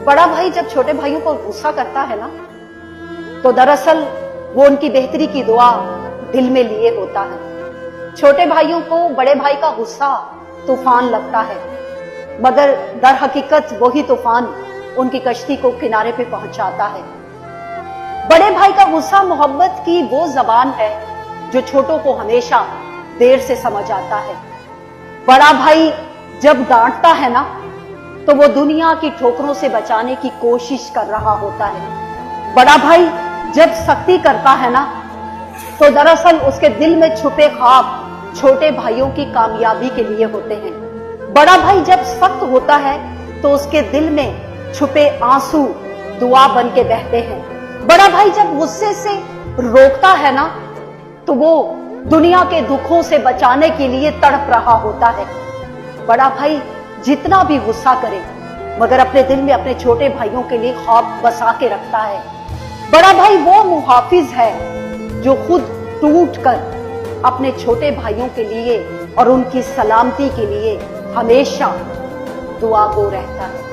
बड़ा भाई जब छोटे भाइयों को गुस्सा करता है ना, तो दरअसल वो उनकी बेहतरी की दुआ दिल में लिए होता है। छोटे भाइयों को बड़े भाई का गुस्सा तूफान लगता है, मगर दर हकीकत वही तूफान उनकी कश्ती को किनारे पे पहुंचाता है। बड़े भाई का गुस्सा मोहब्बत की वो जबान है जो छोटों को हमेशा देर से समझ आता है। बड़ा भाई जब डांटता है ना, तो वो दुनिया की ठोकरों से बचाने की कोशिश कर रहा होता है। बड़ा भाई जब सख्ती करता है ना, तो दरअसल उसके दिल में छुपे ख्वाब छोटे भाइयों की कामयाबी के लिए होते हैं। बड़ा भाई जब सख्त होता है तो उसके दिल में छुपे आंसू दुआ बन के बहते हैं। बड़ा भाई जब गुस्से से रोकता है ना, तो वो दुनिया के दुखों से बचाने के लिए तड़प रहा होता है। बड़ा भाई जितना भी गुस्सा करे, मगर अपने दिल में अपने छोटे भाइयों के लिए ख्वाब बसा के रखता है। बड़ा भाई वो मुहाफिज है जो खुद टूट कर अपने छोटे भाइयों के लिए और उनकी सलामती के लिए हमेशा दुआ गो रहता है।